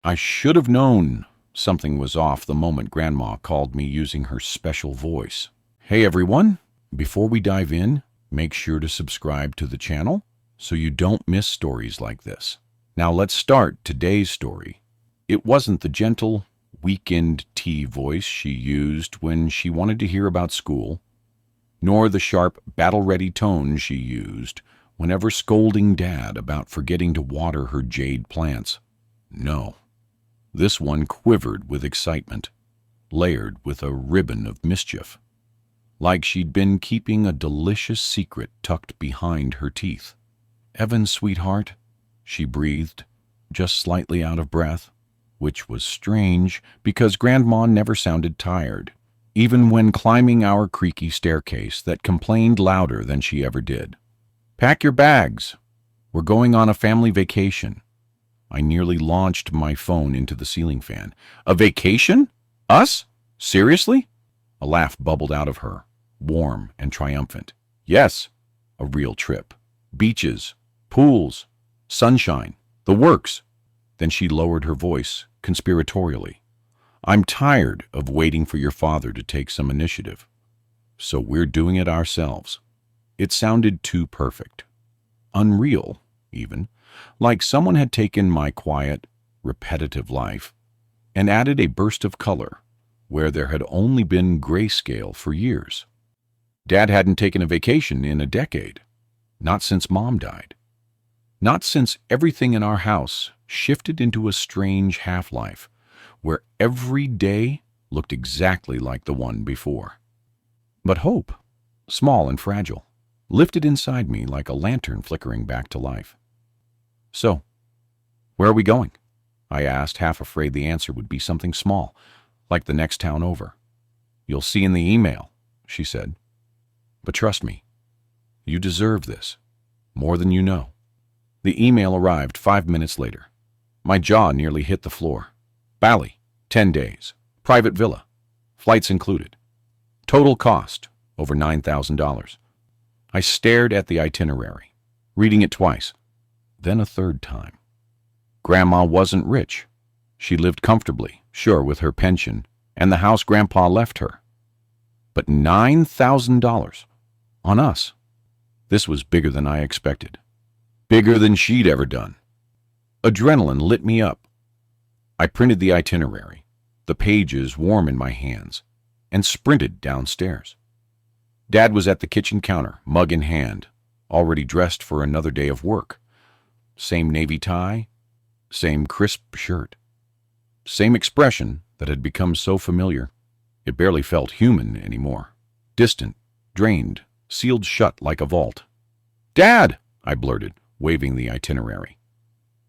I should have known something was off the moment Grandma called me using her special voice. Hey everyone, before we dive in, make sure to subscribe to the channel so you don't miss stories like this. Now let's start today's story. It wasn't the gentle, weekend tea voice she used when she wanted to hear about school, nor the sharp, battle-ready tone she used whenever scolding Dad about forgetting to water her jade plants. No. This one quivered with excitement, layered with a ribbon of mischief, like she'd been keeping a delicious secret tucked behind her teeth. "Evan, sweetheart," she breathed, just slightly out of breath, which was strange because Grandma never sounded tired, even when climbing our creaky staircase that complained louder than she ever did. "Pack your bags. We're going on a family vacation." I nearly launched my phone into the ceiling fan. "A vacation? Us? Seriously?" A laugh bubbled out of her, warm and triumphant. "Yes, a real trip. Beaches, pools, sunshine, the works." Then she lowered her voice conspiratorially. "I'm tired of waiting for your father to take some initiative, so we're doing it ourselves." It sounded too perfect. Unreal, even, like someone had taken my quiet, repetitive life and added a burst of color where there had only been grayscale for years. Dad hadn't taken a vacation in a decade, not since Mom died. Not since everything in our house shifted into a strange half-life where every day looked exactly like the one before. But hope, small and fragile, lifted inside me like a lantern flickering back to life. "So, where are we going?" I asked, half afraid the answer would be something small, like the next town over. "You'll see in the email," she said. "But trust me, you deserve this, more than you know." The email arrived 5 minutes later. My jaw nearly hit the floor. Bali, 10 days, private villa, flights included. Total cost, over $9,000. I stared at the itinerary, reading it twice, then a third time. Grandma wasn't rich. She lived comfortably, sure, with her pension and the house Grandpa left her. But $9,000 on us. This was bigger than I expected. Bigger than she'd ever done. Adrenaline lit me up. I printed the itinerary, the pages warm in my hands, and sprinted downstairs. Dad was at the kitchen counter, mug in hand, already dressed for another day of work. Same navy tie, same crisp shirt, same expression that had become so familiar it barely felt human anymore. Distant, drained, sealed shut like a vault. "Dad!" I blurted, waving the itinerary.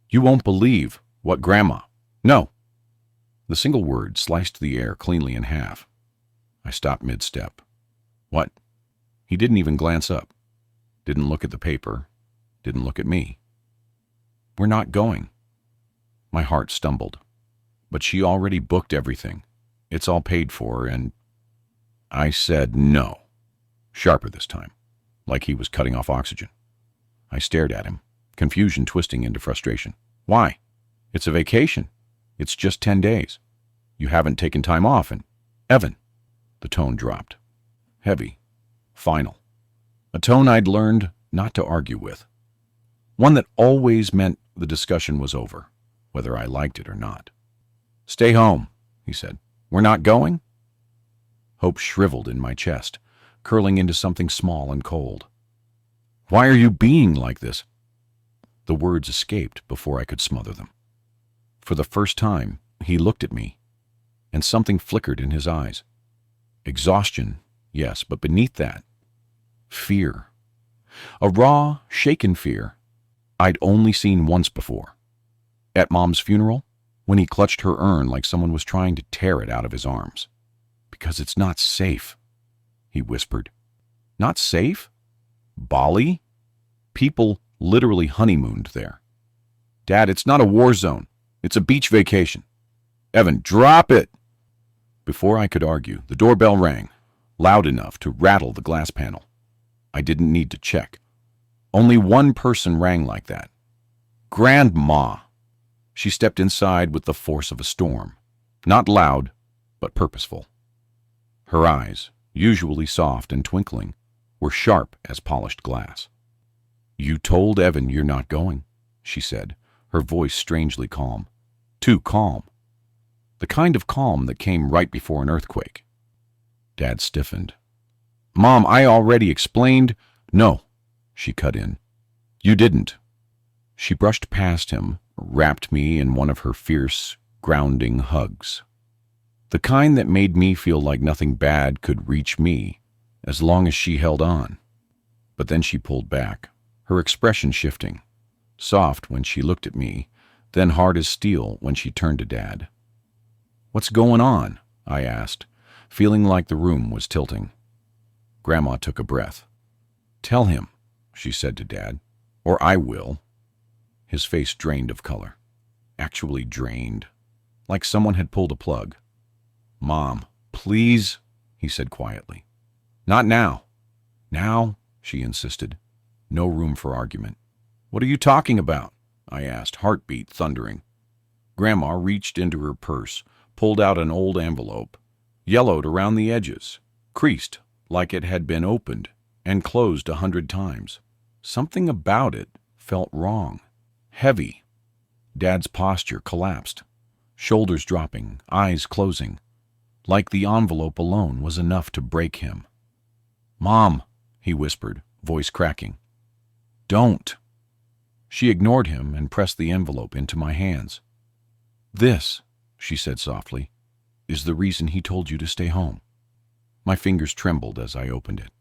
"You won't believe what Grandma—" "No." The single word sliced the air cleanly in half. I stopped mid-step. "What?" He didn't even glance up. Didn't look at the paper. Didn't look at me. "We're not going." My heart stumbled. "But she already booked everything. It's all paid for, and—" I said no. Sharper this time, like he was cutting off oxygen. I stared at him, confusion twisting into frustration. "Why? It's a vacation. It's just 10 days. You haven't taken time off, and—" "Evan." The tone dropped. Heavy. Final. A tone I'd learned not to argue with. One that always meant the discussion was over, whether I liked it or not. "Stay home," he said. "We're not going?" Hope shriveled in my chest, curling into something small and cold. "Why are you being like this?" The words escaped before I could smother them. For the first time, he looked at me, and something flickered in his eyes. Exhaustion, yes, but beneath that, fear. A raw, shaken fear I'd only seen once before. At Mom's funeral, when he clutched her urn like someone was trying to tear it out of his arms. "Because it's not safe," he whispered. "Not safe? Bali? People literally honeymooned there." "Dad, it's not a war zone. It's a beach vacation." "Evan, drop it!" Before I could argue, the doorbell rang, loud enough to rattle the glass panel. I didn't need to check. Only one person rang like that. Grandma. She stepped inside with the force of a storm. Not loud, but purposeful. Her eyes, usually soft and twinkling, were sharp as polished glass. "You told Evan you're not going," she said, her voice strangely calm. Too calm. The kind of calm that came right before an earthquake. Dad stiffened. "Mom, I already explained—" "No," she cut in. "You didn't." She brushed past him, wrapped me in one of her fierce, grounding hugs. The kind that made me feel like nothing bad could reach me, as long as she held on. But then she pulled back, her expression shifting, soft when she looked at me, then hard as steel when she turned to Dad. "What's going on?" I asked, feeling like the room was tilting. Grandma took a breath. "Tell him," she said to Dad, "or I will." His face drained of color. Actually drained, like someone had pulled a plug. "Mom, please," he said quietly. "Not now." "Now?" she insisted. No room for argument. "What are you talking about?" I asked, heartbeat thundering. Grandma reached into her purse, pulled out an old envelope, yellowed around the edges, creased like it had been opened and closed 100 times. Something about it felt wrong, heavy. Dad's posture collapsed, shoulders dropping, eyes closing, like the envelope alone was enough to break him. "Mom," he whispered, voice cracking. "Don't." She ignored him and pressed the envelope into my hands. "This," she said softly, "is the reason he told you to stay home." My fingers trembled as I opened it.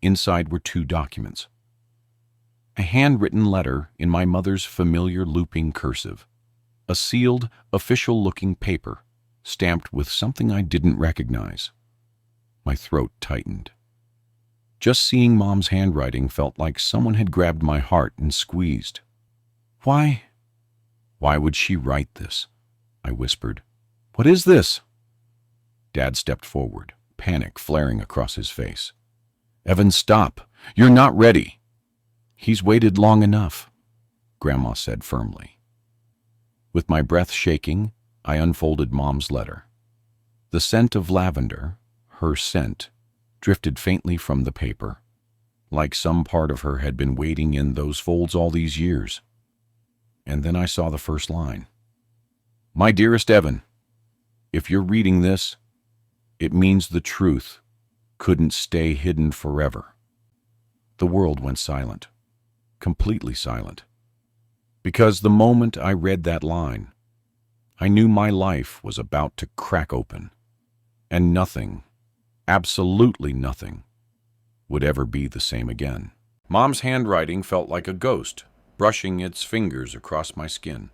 Inside were 2 documents. A handwritten letter in my mother's familiar looping cursive. A sealed, official-looking paper, stamped with something I didn't recognize. My throat tightened. Just seeing Mom's handwriting felt like someone had grabbed my heart and squeezed. Why would she write this?" I whispered. "What is this?" Dad stepped forward, panic flaring across his face. "Evan, stop. You're not ready." "He's waited long enough," Grandma said firmly. With my breath shaking, I unfolded Mom's letter. The scent of lavender, her scent, drifted faintly from the paper, like some part of her had been waiting in those folds all these years. And then I saw the first line. "My dearest Evan, if you're reading this, it means the truth couldn't stay hidden forever." The world went silent, completely silent. Because the moment I read that line, I knew my life was about to crack open, and nothing, absolutely nothing, would ever be the same again. Mom's handwriting felt like a ghost, brushing its fingers across my skin.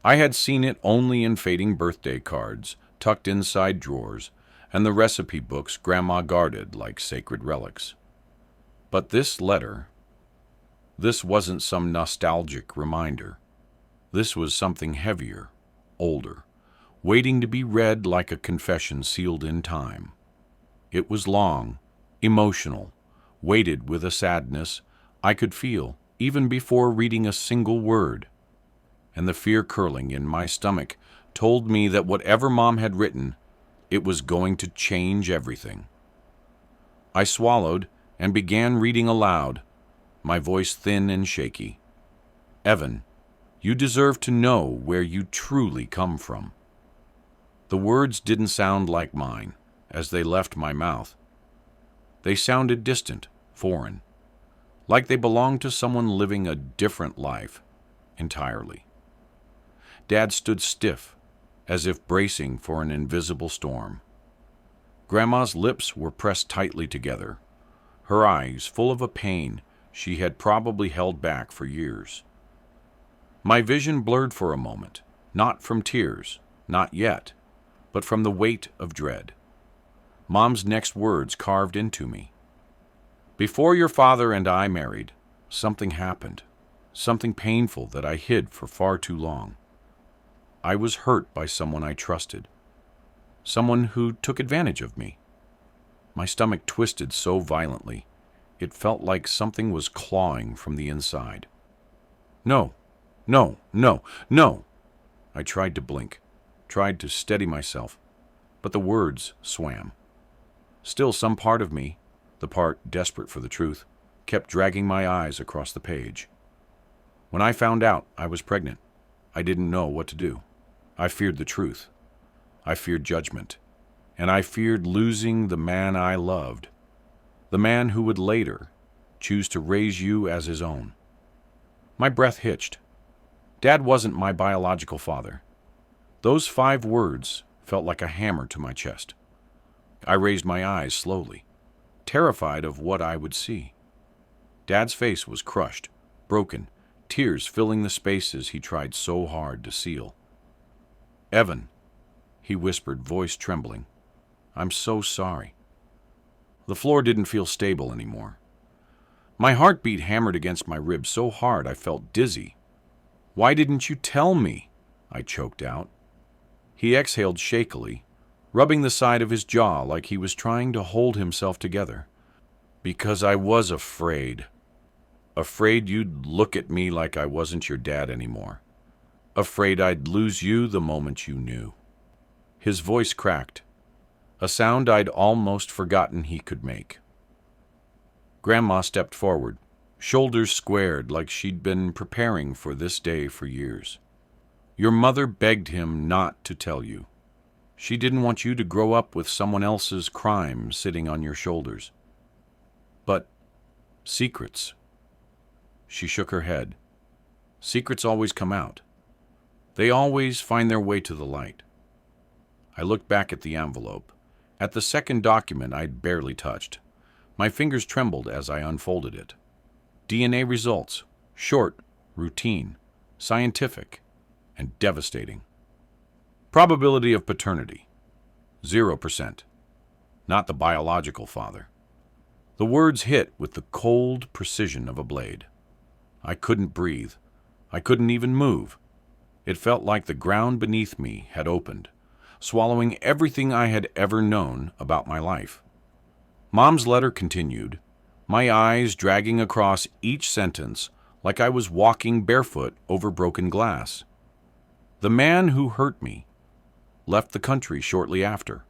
I had seen it only in fading birthday cards, tucked inside drawers, and the recipe books Grandma guarded like sacred relics. But this letter, this wasn't some nostalgic reminder. This was something heavier, older, waiting to be read like a confession sealed in time. It was long, emotional, weighted with a sadness I could feel even before reading a single word. And the fear curling in my stomach told me that whatever Mom had written, it was going to change everything. I swallowed and began reading aloud, my voice thin and shaky. "Evan, you deserve to know where you truly come from." The words didn't sound like mine as they left my mouth. They sounded distant, foreign, like they belonged to someone living a different life entirely. Dad stood stiff, as if bracing for an invisible storm. Grandma's lips were pressed tightly together, her eyes full of a pain she had probably held back for years. My vision blurred for a moment, not from tears, not yet, but from the weight of dread. Mom's next words carved into me. "Before your father and I married, something happened, something painful that I hid for far too long. I was hurt by someone I trusted, someone who took advantage of me." My stomach twisted so violently, it felt like something was clawing from the inside. "No," No, no, no. I tried to blink, tried to steady myself, but the words swam. Still, some part of me, the part desperate for the truth, kept dragging my eyes across the page. When I found out I was pregnant, I didn't know what to do. I feared the truth. I feared judgment. And I feared losing the man I loved, the man who would later choose to raise you as his own. My breath hitched. Dad wasn't my biological father. Those 5 words felt like a hammer to my chest. I raised my eyes slowly, terrified of what I would see. Dad's face was crushed, broken, tears filling the spaces he tried so hard to seal. "Evan," he whispered, voice trembling, "I'm so sorry." The floor didn't feel stable anymore. My heartbeat hammered against my ribs so hard I felt dizzy. "Why didn't you tell me?" I choked out. He exhaled shakily, rubbing the side of his jaw like he was trying to hold himself together. "Because I was afraid. Afraid you'd look at me like I wasn't your dad anymore. Afraid I'd lose you the moment you knew." His voice cracked, a sound I'd almost forgotten he could make. Grandma stepped forward, shoulders squared like she'd been preparing for this day for years. "Your mother begged him not to tell you. She didn't want you to grow up with someone else's crime sitting on your shoulders. But secrets." She shook her head. "Secrets always come out. They always find their way to the light." I looked back at the envelope, at the second document I'd barely touched. My fingers trembled as I unfolded it. DNA results, short, routine, scientific, and devastating. Probability of paternity, 0%. Not the biological father. The words hit with the cold precision of a blade. I couldn't breathe. I couldn't even move. It felt like the ground beneath me had opened, swallowing everything I had ever known about my life. Mom's letter continued, my eyes dragging across each sentence like I was walking barefoot over broken glass. "The man who hurt me left the country shortly after.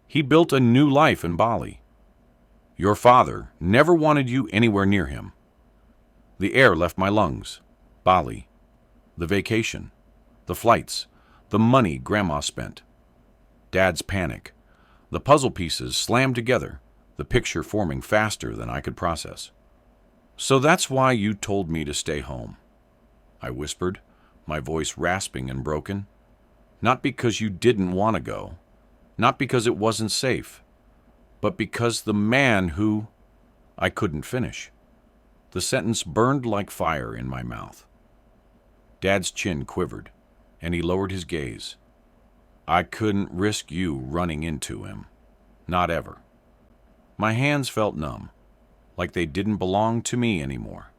He built a new life in Bali. Your father never wanted you anywhere near him. The air left my lungs. Bali. The vacation. The flights. The money Grandma spent. Dad's panic. The puzzle pieces slammed together, the picture forming faster than I could process. So that's why you told me to stay home," I whispered, my voice rasping and broken. "Not because you didn't want to go, not because it wasn't safe, but because the man who—" I couldn't finish. The sentence burned like fire in my mouth. Dad's chin quivered, and he lowered his gaze. "I couldn't risk you running into him. Not ever." My hands felt numb, like they didn't belong to me anymore.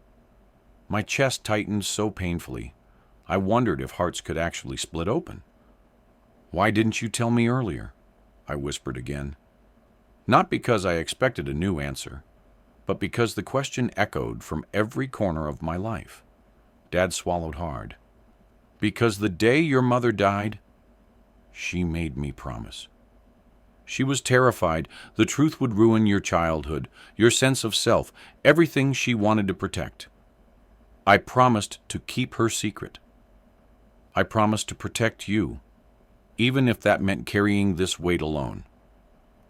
My chest tightened so painfully, I wondered if hearts could actually split open. "Why didn't you tell me earlier?" I whispered again. Not because I expected a new answer, but because the question echoed from every corner of my life. Dad swallowed hard. "Because the day your mother died, she made me promise. She was terrified the truth would ruin your childhood, your sense of self, everything she wanted to protect. I promised to keep her secret. I promised to protect you, even if that meant carrying this weight alone."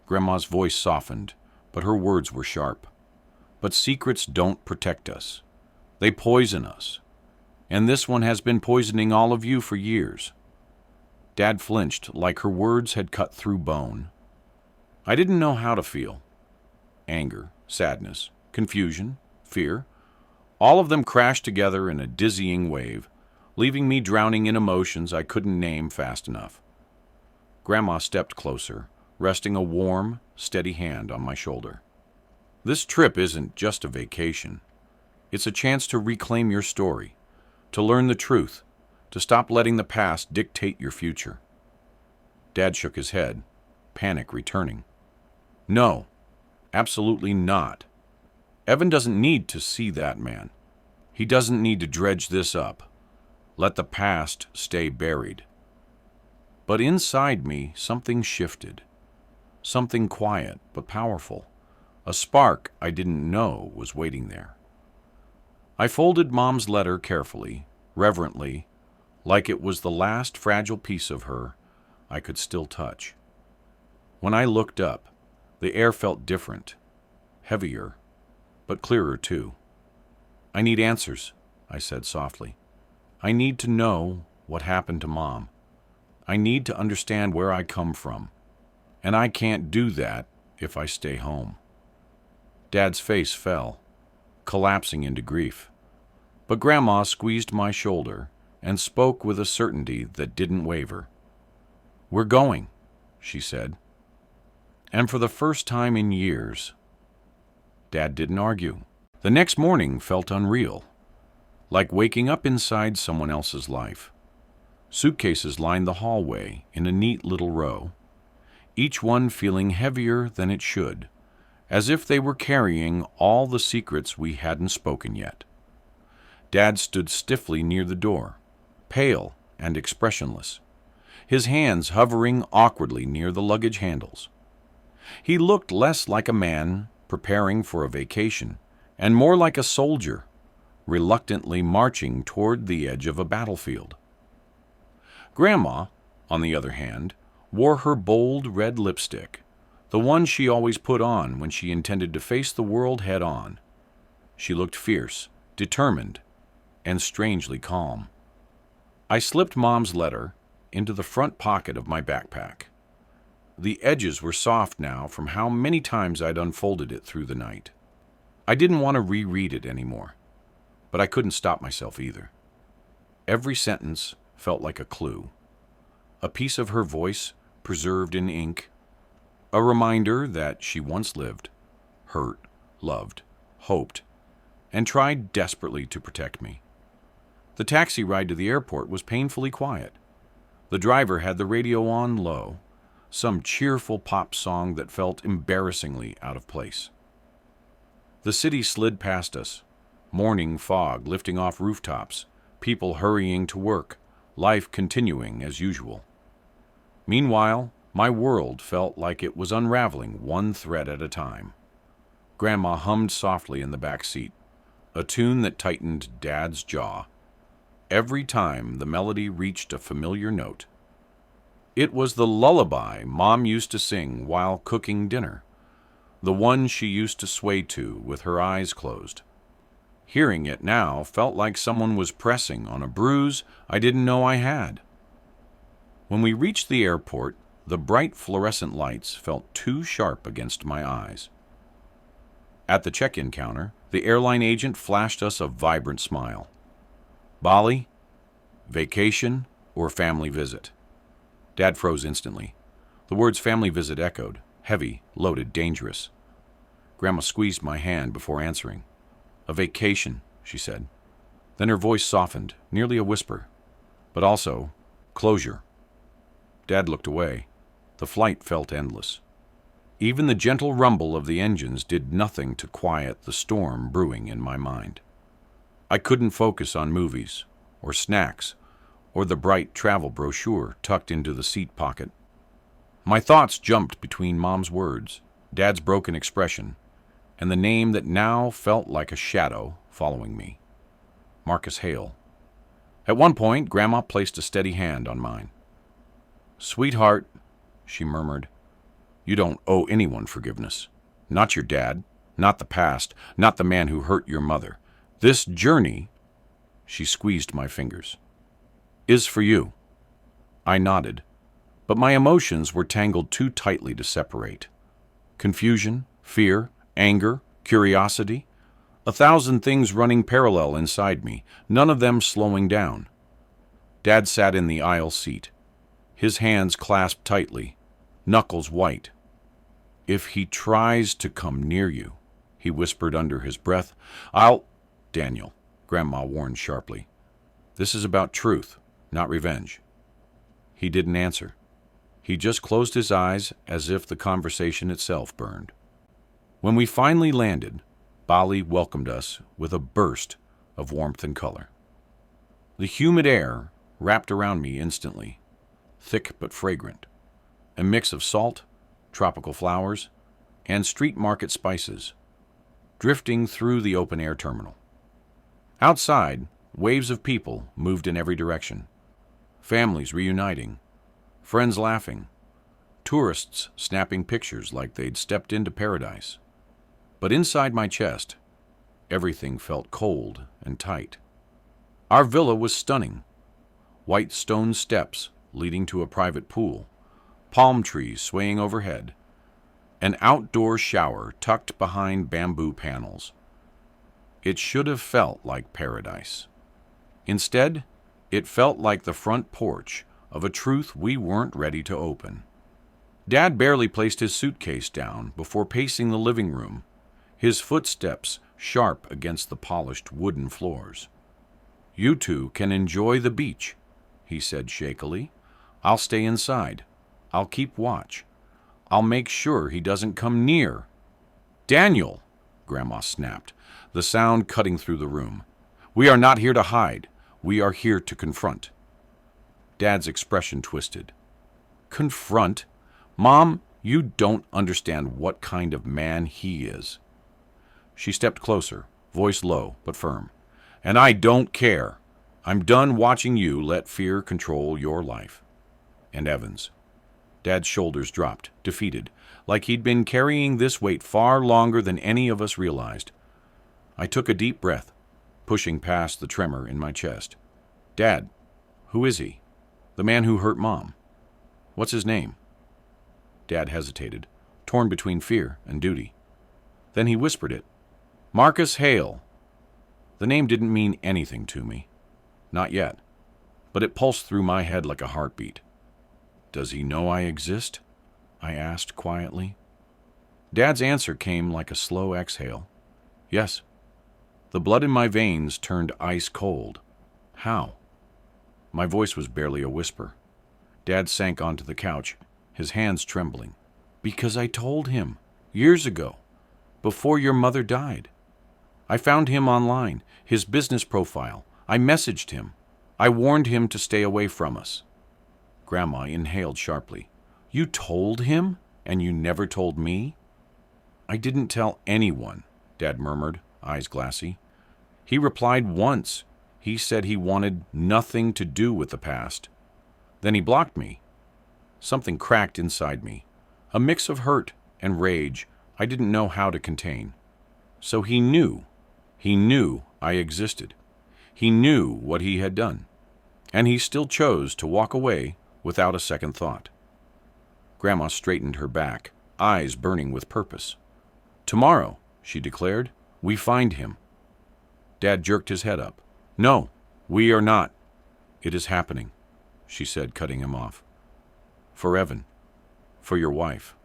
Grandma's voice softened, but her words were sharp. "But secrets don't protect us. They poison us. And this one has been poisoning all of you for years." Dad flinched like her words had cut through bone. I didn't know how to feel. Anger, sadness, confusion, fear, all of them crashed together in a dizzying wave, leaving me drowning in emotions I couldn't name fast enough. Grandma stepped closer, resting a warm, steady hand on my shoulder. "This trip isn't just a vacation. It's a chance to reclaim your story, to learn the truth, to stop letting the past dictate your future." Dad shook his head, panic returning. "No, absolutely not. Evan doesn't need to see that man. He doesn't need to dredge this up. Let the past stay buried. But inside me, something shifted. Something quiet but powerful. A spark I didn't know was waiting there. I folded Mom's letter carefully, reverently, like it was the last fragile piece of her I could still touch. When I looked up, the air felt different, heavier, but clearer too. "I need answers," I said softly. "I need to know what happened to Mom. I need to understand where I come from. And I can't do that if I stay home." Dad's face fell, collapsing into grief. But Grandma squeezed my shoulder and spoke with a certainty that didn't waver. "We're going," she said. And for the first time in years, Dad didn't argue. The next morning felt unreal, like waking up inside someone else's life. Suitcases lined the hallway in a neat little row, each one feeling heavier than it should, as if they were carrying all the secrets we hadn't spoken yet. Dad stood stiffly near the door, pale and expressionless, his hands hovering awkwardly near the luggage handles. He looked less like a man preparing for a vacation and more like a soldier, reluctantly marching toward the edge of a battlefield. Grandma, on the other hand, wore her bold red lipstick, the one she always put on when she intended to face the world head on. She looked fierce, determined, and strangely calm. I slipped Mom's letter into the front pocket of my backpack. The edges were soft now from how many times I'd unfolded it through the night. I didn't want to reread it anymore, but I couldn't stop myself either. Every sentence felt like a clue, a piece of her voice preserved in ink, a reminder that she once lived, hurt, loved, hoped, and tried desperately to protect me. The taxi ride to the airport was painfully quiet. The driver had the radio on low, some cheerful pop song that felt embarrassingly out of place. The city slid past us, morning fog lifting off rooftops, people hurrying to work, life continuing as usual. Meanwhile, my world felt like it was unraveling one thread at a time. Grandma hummed softly in the back seat, a tune that tightened Dad's jaw every time the melody reached a familiar note. It was the lullaby Mom used to sing while cooking dinner, the one she used to sway to with her eyes closed. Hearing it now felt like someone was pressing on a bruise I didn't know I had. When we reached the airport, the bright fluorescent lights felt too sharp against my eyes. At the check-in counter, the airline agent flashed us a vibrant smile. "Bali? Vacation or family visit?" Dad froze instantly. The words family visit echoed, heavy, loaded, dangerous. Grandma squeezed my hand before answering. "A vacation," she said. Then her voice softened, nearly a whisper, but also closure. Dad looked away. The flight felt endless. Even the gentle rumble of the engines did nothing to quiet the storm brewing in my mind. I couldn't focus on movies, or snacks, or the bright travel brochure tucked into the seat pocket. My thoughts jumped between Mom's words, Dad's broken expression, and the name that now felt like a shadow following me. Marcus Hale. At one point, Grandma placed a steady hand on mine. "Sweetheart," she murmured, "you don't owe anyone forgiveness. Not your dad, not the past, not the man who hurt your mother. This journey," she squeezed my fingers, "is for you." I nodded, but my emotions were tangled too tightly to separate. Confusion, fear, anger, curiosity, 1,000 things running parallel inside me, none of them slowing down. Dad sat in the aisle seat, his hands clasped tightly, knuckles white. "If he tries to come near you," he whispered under his breath, "Daniel," Grandma warned sharply. "This is about truth, not revenge." He didn't answer. He just closed his eyes as if the conversation itself burned. When we finally landed, Bali welcomed us with a burst of warmth and color. The humid air wrapped around me instantly, thick but fragrant, a mix of salt, tropical flowers, and street market spices, drifting through the open-air terminal. Outside, waves of people moved in every direction, families reuniting, friends laughing, tourists snapping pictures like they'd stepped into paradise. But inside my chest, everything felt cold and tight. Our villa was stunning. White stone steps leading to a private pool, palm trees swaying overhead, an outdoor shower tucked behind bamboo panels. It should have felt like paradise. Instead, it felt like the front porch of a truth we weren't ready to open. Dad barely placed his suitcase down before pacing the living room, his footsteps sharp against the polished wooden floors. "You two can enjoy the beach," he said shakily. "I'll stay inside. I'll keep watch. I'll make sure he doesn't come near." "Daniel!" Grandma snapped, the sound cutting through the room. "We are not here to hide. We are here to confront." Dad's expression twisted. "Confront? Mom, you don't understand what kind of man he is." She stepped closer, voice low but firm. "And I don't care. I'm done watching you let fear control your life." And Evans. Dad's shoulders dropped, defeated, like he'd been carrying this weight far longer than any of us realized. I took a deep breath, pushing past the tremor in my chest. "Dad, who is he? The man who hurt Mom. What's his name?" Dad hesitated, torn between fear and duty. Then he whispered it. "Marcus Hale." The name didn't mean anything to me. Not yet. But it pulsed through my head like a heartbeat. "Does he know I exist?" I asked quietly. Dad's answer came like a slow exhale. "Yes." The blood in my veins turned ice cold. "How?" My voice was barely a whisper. Dad sank onto the couch, his hands trembling. "Because I told him, years ago, before your mother died. I found him online, his business profile. I messaged him. I warned him to stay away from us." Grandma inhaled sharply. "You told him, and you never told me?" "I didn't tell anyone," Dad murmured, eyes glassy. "He replied once. He said he wanted nothing to do with the past. Then he blocked me." Something cracked inside me, a mix of hurt and rage I didn't know how to contain. So he knew. He knew I existed. He knew what he had done. And he still chose to walk away without a second thought. Grandma straightened her back, eyes burning with purpose. "Tomorrow," she declared, "we find him." Dad jerked his head up. "No, we are not." "It is happening," she said, cutting him off. "For Evan. For your wife.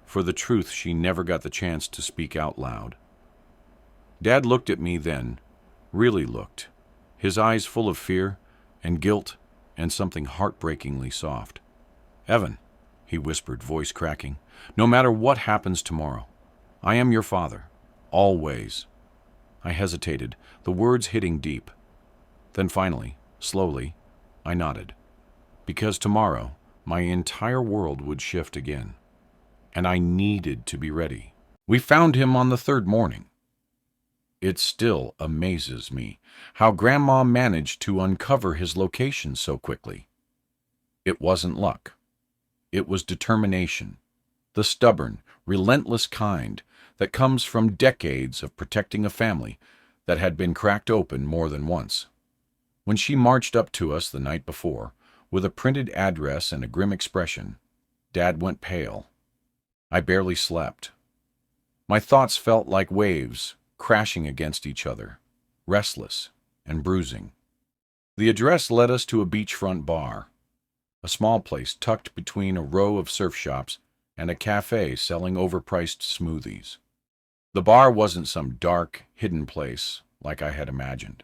For the truth she never got the chance to speak out loud." Dad looked at me then, really looked, his eyes full of fear and guilt and something heartbreakingly soft. "Evan," he whispered, voice cracking, "no matter what happens tomorrow, I am your father. Always." I hesitated, the words hitting deep. Then finally, slowly, I nodded. Because tomorrow, my entire world would shift again. And I needed to be ready. We found him on the third morning. It still amazes me how Grandma managed to uncover his location so quickly. It wasn't luck. It was determination, the stubborn, relentless kind that comes from decades of protecting a family that had been cracked open more than once. When she marched up to us the night before, with a printed address and a grim expression, Dad went pale. I barely slept. My thoughts felt like waves crashing against each other, restless and bruising. The address led us to a beachfront bar, a small place tucked between a row of surf shops and a cafe selling overpriced smoothies. The bar wasn't some dark, hidden place like I had imagined.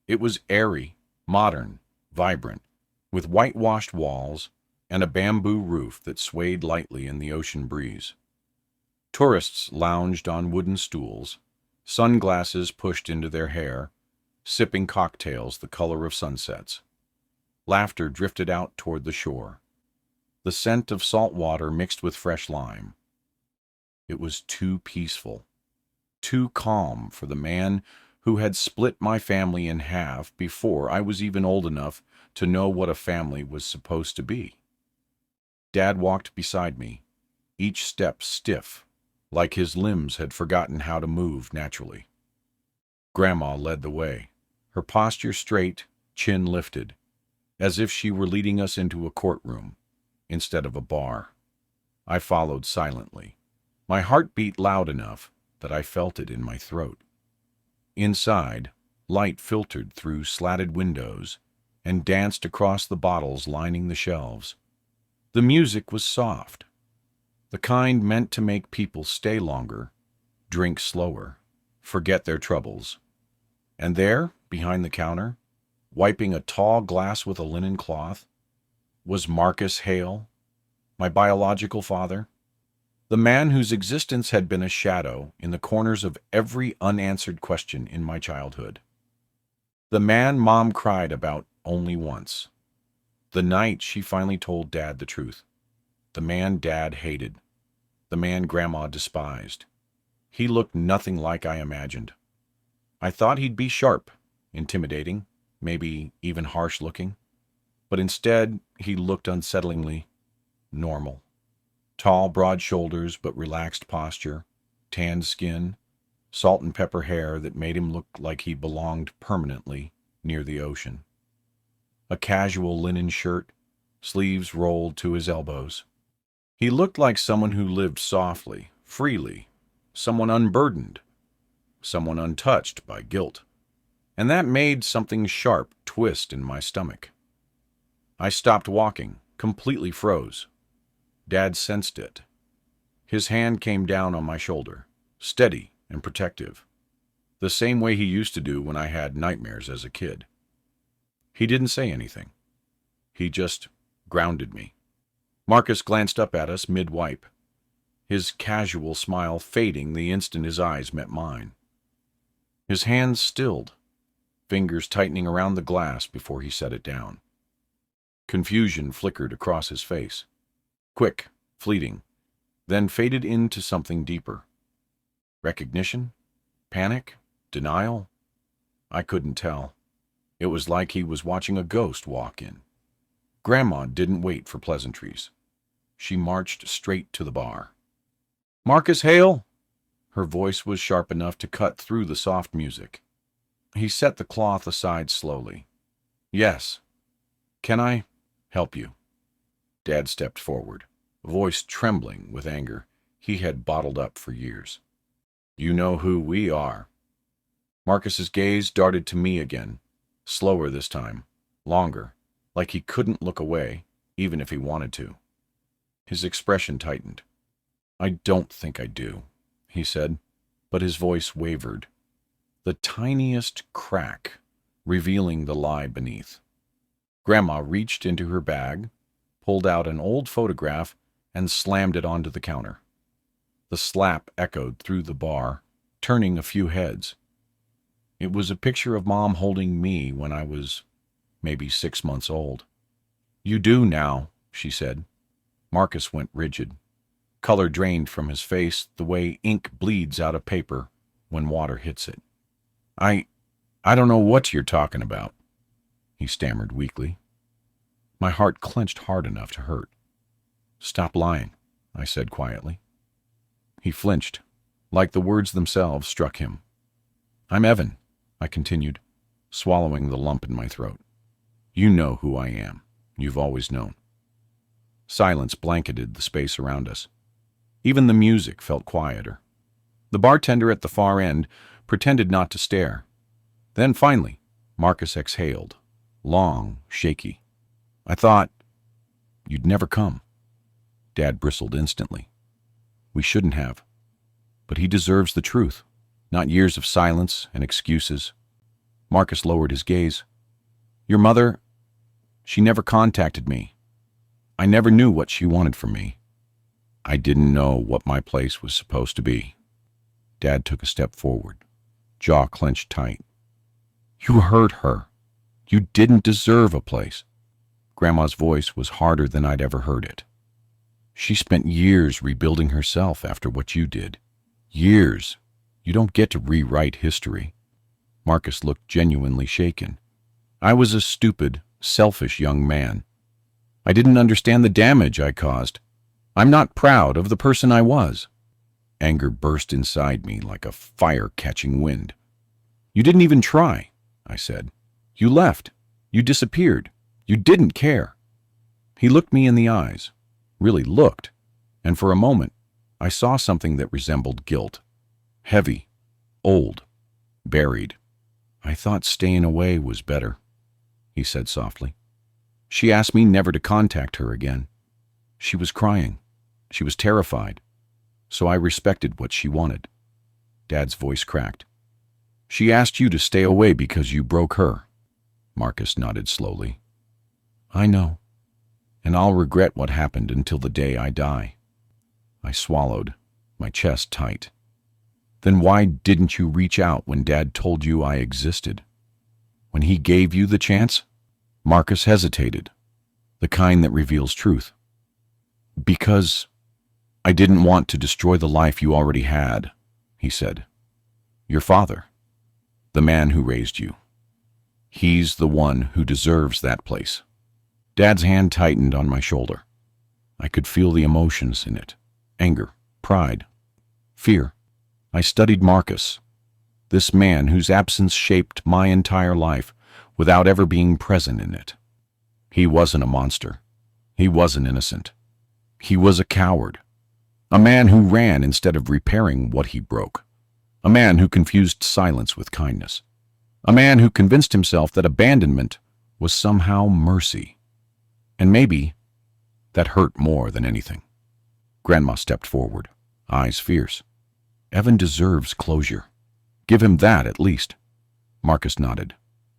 It was airy, modern, vibrant, with whitewashed walls and a bamboo roof that swayed lightly in the ocean breeze. Tourists lounged on wooden stools, sunglasses pushed into their hair, sipping cocktails the color of sunsets. Laughter drifted out toward the shore, the scent of salt water mixed with fresh lime. It was too peaceful, too calm for the man who had split my family in half before I was even old enough to know what a family was supposed to be. Dad walked beside me, each step stiff, like his limbs had forgotten how to move naturally. Grandma led the way, her posture straight, chin lifted, as if she were leading us into a courtroom instead of a bar. I followed silently, my heart beat loud enough that I felt it in my throat. Inside, light filtered through slatted windows and danced across the bottles lining the shelves. The music was soft, the kind meant to make people stay longer, drink slower, forget their troubles. And there, behind the counter, wiping a tall glass with a linen cloth, was Marcus Hale, my biological father, the man whose existence had been a shadow in the corners of every unanswered question in my childhood. The man Mom cried about only once. The night she finally told Dad the truth. The man Dad hated. The man Grandma despised. He looked nothing like I imagined. I thought he'd be sharp, intimidating, maybe even harsh-looking. But instead, he looked unsettlingly normal. Tall, broad shoulders but relaxed posture, tanned skin, salt and pepper hair that made him look like he belonged permanently near the ocean. A casual linen shirt, sleeves rolled to his elbows. He looked like someone who lived softly, freely, someone unburdened, someone untouched by guilt. And that made something sharp twist in my stomach. I stopped walking, completely froze. Dad sensed it. His hand came down on my shoulder, steady and protective, the same way he used to do when I had nightmares as a kid. He didn't say anything. He just grounded me. Marcus glanced up at us mid-wipe, his casual smile fading the instant his eyes met mine. His hands stilled, fingers tightening around the glass before he set it down. Confusion flickered across his face. Quick, fleeting, then faded into something deeper. Recognition? Panic? Denial? I couldn't tell. It was like he was watching a ghost walk in. Grandma didn't wait for pleasantries. She marched straight to the bar. "Marcus Hale?" Her voice was sharp enough to cut through the soft music. He set the cloth aside slowly. "Yes. Can I help you?" Dad stepped forward, voice trembling with anger he had bottled up for years. "You know who we are." Marcus's gaze darted to me again, slower this time, longer, like he couldn't look away, even if he wanted to. His expression tightened. "I don't think I do," he said, but his voice wavered, the tiniest crack revealing the lie beneath. Grandma reached into her bag, pulled out an old photograph, and slammed it onto the counter. The slap echoed through the bar, turning a few heads. It was a picture of Mom holding me when I was maybe 6 months old. "You do now," she said. Marcus went rigid. Color drained from his face the way ink bleeds out of paper when water hits it. I don't know what you're talking about," he stammered weakly. My heart clenched hard enough to hurt. "Stop lying," I said quietly. He flinched, like the words themselves struck him. "I'm Evan," I continued, swallowing the lump in my throat. "You know who I am. You've always known." Silence blanketed the space around us. Even the music felt quieter. The bartender at the far end pretended not to stare. Then finally, Marcus exhaled, long, shaky. "I thought you'd never come." Dad bristled instantly. "We shouldn't have. But he deserves the truth, not years of silence and excuses." Marcus lowered his gaze. "Your mother, she never contacted me. I never knew what she wanted from me. I didn't know what my place was supposed to be." Dad took a step forward, jaw clenched tight. You hurt her. You didn't deserve a place." Grandma's voice was harder than I'd ever heard it. "She spent years rebuilding herself after what you did. Years. You don't get to rewrite history." Marcus looked genuinely shaken. "I was a stupid, selfish young man. I didn't understand the damage I caused. I'm not proud of the person I was." Anger burst inside me like a fire catching wind. "You didn't even try," I said. "You left. You disappeared. You didn't care." He looked me in the eyes, really looked, and for a moment I saw something that resembled guilt. Heavy, old, buried. "I thought staying away was better," he said softly. "She asked me never to contact her again. She was crying. She was terrified. So I respected what she wanted." Dad's voice cracked. "She asked you to stay away because you broke her." Marcus nodded slowly. "I know, and I'll regret what happened until the day I die." I swallowed, my chest tight. "Then why didn't you reach out when Dad told you I existed? When he gave you the chance?" Marcus hesitated, the kind that reveals truth. "Because I didn't want to destroy the life you already had," he said. "Your father, the man who raised you. He's the one who deserves that place." Dad's hand tightened on my shoulder. I could feel the emotions in it. Anger, pride, fear. I studied Marcus, this man whose absence shaped my entire life without ever being present in it. He wasn't a monster. He wasn't innocent. He was a coward. A man who ran instead of repairing what he broke. A man who confused silence with kindness. A man who convinced himself that abandonment was somehow mercy. And maybe that hurt more than anything. Grandma stepped forward, eyes fierce. "Evan deserves closure. Give him that at least." Marcus nodded.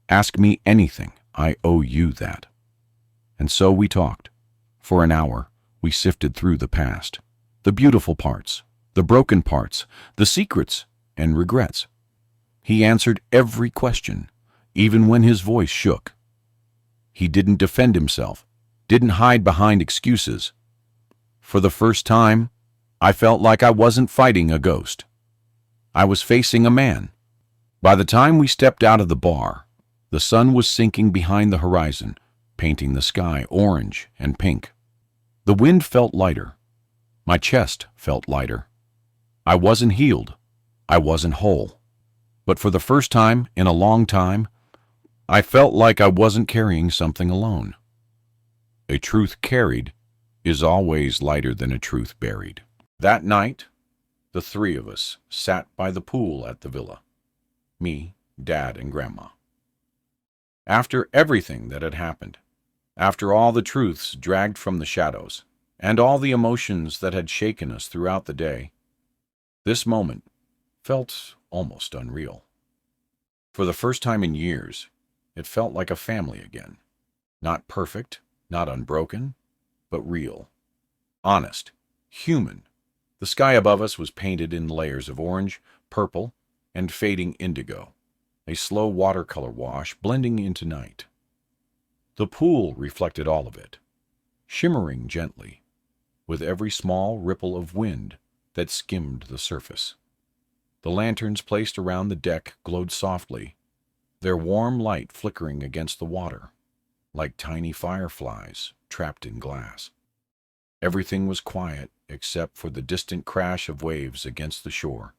"Ask me anything. I owe you that." And so we talked. For an hour, we sifted through the past. The beautiful parts, the broken parts, the secrets and regrets. He answered every question, even when his voice shook. He didn't defend himself, didn't hide behind excuses. For the first time, I felt like I wasn't fighting a ghost. I was facing a man. By the time we stepped out of the bar, the sun was sinking behind the horizon, painting the sky orange and pink. The wind felt lighter. My chest felt lighter. I wasn't healed. I wasn't whole. But for the first time in a long time, I felt like I wasn't carrying something alone. A truth carried is always lighter than a truth buried. That night, the three of us sat by the pool at the villa. Me, Dad, and Grandma. After everything that had happened, after all the truths dragged from the shadows, and all the emotions that had shaken us throughout the day, this moment felt almost unreal. For the first time in years, it felt like a family again. Not perfect, not unbroken, but real. Honest, human. The sky above us was painted in layers of orange, purple, and fading indigo, a slow watercolor wash blending into night. The pool reflected all of it, shimmering gently, with every small ripple of wind that skimmed the surface. The lanterns placed around the deck glowed softly, their warm light flickering against the water, like tiny fireflies trapped in glass. Everything was quiet except for the distant crash of waves against the shore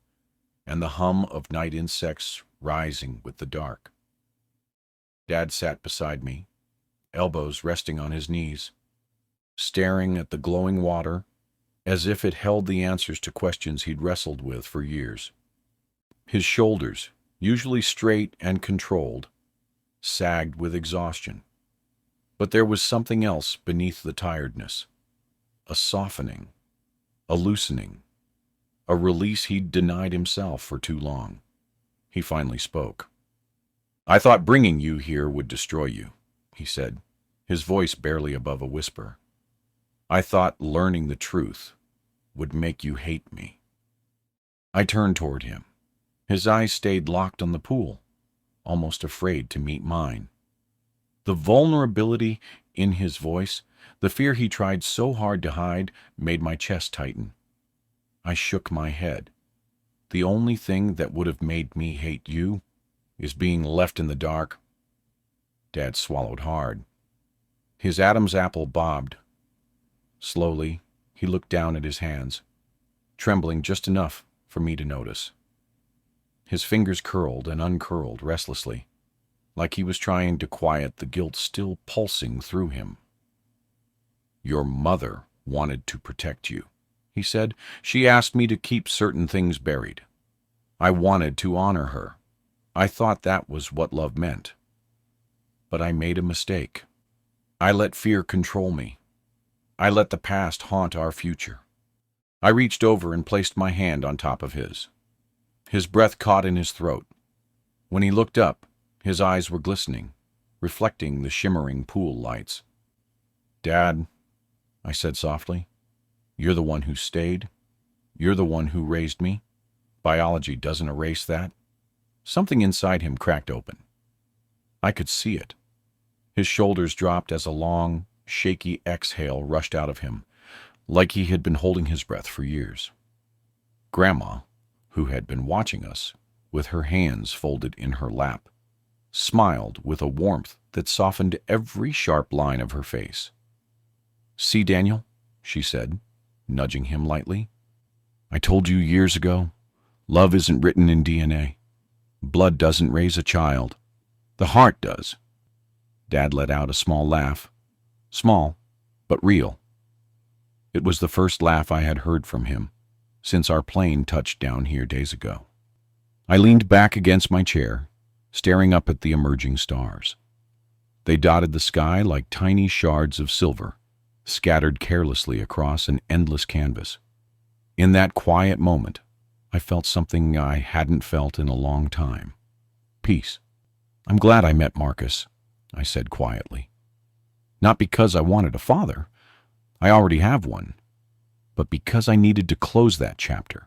and the hum of night insects rising with the dark. Dad sat beside me, elbows resting on his knees, staring at the glowing water as if it held the answers to questions he'd wrestled with for years. His shoulders, usually straight and controlled, sagged with exhaustion. But there was something else beneath the tiredness. A softening, a loosening, a release he'd denied himself for too long. He finally spoke. "I thought bringing you here would destroy you," he said, his voice barely above a whisper. "I thought learning the truth would make you hate me." I turned toward him. His eyes stayed locked on the pool, almost afraid to meet mine. The vulnerability in his voice, the fear he tried so hard to hide, made my chest tighten. I shook my head. The only thing that would have made me hate you is being left in the dark. Dad swallowed hard. His Adam's apple bobbed. Slowly, he looked down at his hands, trembling just enough for me to notice. His fingers curled and uncurled restlessly, like he was trying to quiet the guilt still pulsing through him. "Your mother wanted to protect you," he said. "She asked me to keep certain things buried. I wanted to honor her. I thought that was what love meant. But I made a mistake. I let fear control me. I let the past haunt our future." I reached over and placed my hand on top of his. His breath caught in his throat. When he looked up, his eyes were glistening, reflecting the shimmering pool lights. "Dad," I said softly, "you're the one who stayed. You're the one who raised me. Biology doesn't erase that." Something inside him cracked open. I could see it. His shoulders dropped as a long, shaky exhale rushed out of him, like he had been holding his breath for years. Grandma, who had been watching us, with her hands folded in her lap, smiled with a warmth that softened every sharp line of her face. "See, Daniel," she said, nudging him lightly. "I told you years ago, love isn't written in DNA. Blood doesn't raise a child. The heart does." Dad let out a small laugh. Small, but real. It was the first laugh I had heard from him since our plane touched down here days ago. I leaned back against my chair, staring up at the emerging stars. They dotted the sky like tiny shards of silver, scattered carelessly across an endless canvas. In that quiet moment, I felt something I hadn't felt in a long time. Peace. "I'm glad I met Marcus," I said quietly. "Not because I wanted a father. I already have one. But because I needed to close that chapter.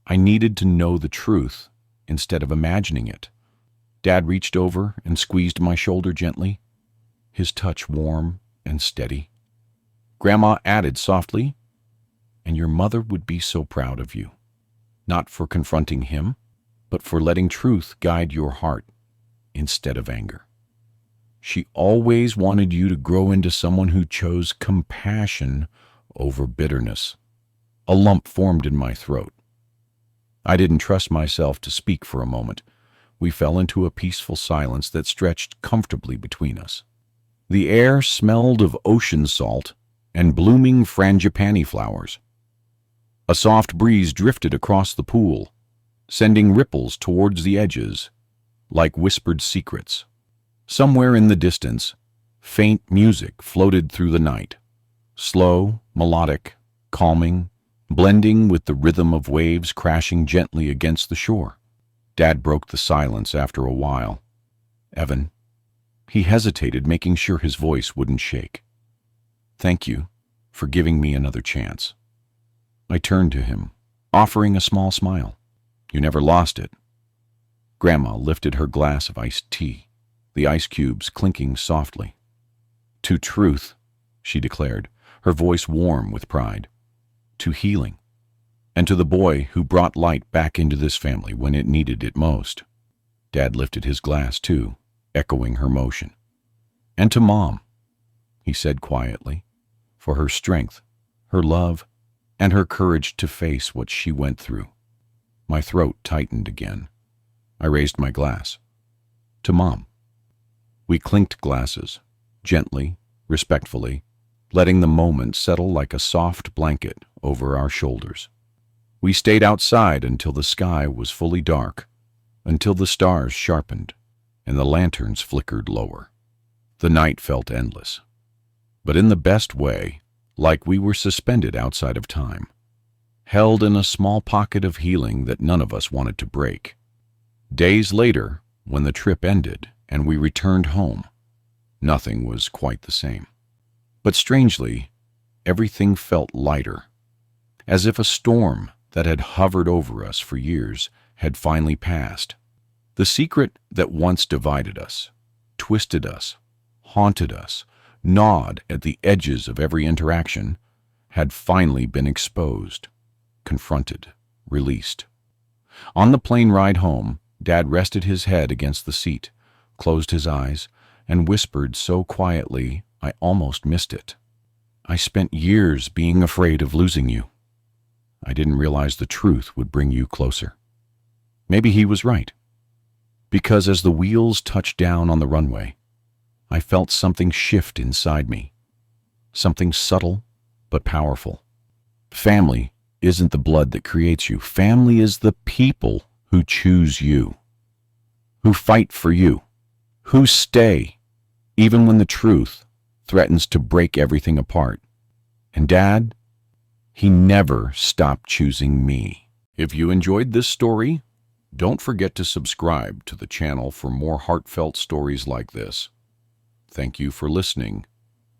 I needed to know the truth instead of imagining it." Dad reached over and squeezed my shoulder gently, his touch warm and steady. Grandma added softly, "And your mother would be so proud of you. Not for confronting him, but for letting truth guide your heart instead of anger. She always wanted you to grow into someone who chose compassion over bitterness." A lump formed in my throat. I didn't trust myself to speak for a moment. We fell into a peaceful silence that stretched comfortably between us. The air smelled of ocean salt and blooming frangipani flowers. A soft breeze drifted across the pool, sending ripples towards the edges, like whispered secrets. Somewhere in the distance, faint music floated through the night, slow, melodic, calming, blending with the rhythm of waves crashing gently against the shore. Dad broke the silence after a while. "Evan." He hesitated, making sure his voice wouldn't shake. "Thank you for giving me another chance." I turned to him, offering a small smile. "You never lost it." Grandma lifted her glass of iced tea, the ice cubes clinking softly. "To truth," she declared, her voice warm with pride. "To healing. And to the boy who brought light back into this family when it needed it most." Dad lifted his glass too, echoing her motion. "And to Mom," he said quietly, "for her strength, her love, and her courage to face what she went through." My throat tightened again. I raised my glass. "To Mom." We clinked glasses, gently, respectfully, letting the moment settle like a soft blanket over our shoulders. We stayed outside until the sky was fully dark, until the stars sharpened and the lanterns flickered lower. The night felt endless, but in the best way, like we were suspended outside of time, held in a small pocket of healing that none of us wanted to break. Days later, when the trip ended and we returned home, nothing was quite the same. But strangely, everything felt lighter, as if a storm that had hovered over us for years had finally passed. The secret that once divided us, twisted us, haunted us, gnawed at the edges of every interaction, had finally been exposed, confronted, released. On the plane ride home, Dad rested his head against the seat, closed his eyes, and whispered so quietly I almost missed it. "I spent years being afraid of losing you. I didn't realize the truth would bring you closer." Maybe he was right. Because as the wheels touched down on the runway, I felt something shift inside me. Something subtle but powerful. Family isn't the blood that creates you. Family is the people who choose you, who fight for you, who stay even when the truth threatens to break everything apart. And Dad, he never stopped choosing me. If you enjoyed this story, don't forget to subscribe to the channel for more heartfelt stories like this. Thank you for listening,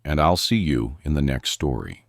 and I'll see you in the next story.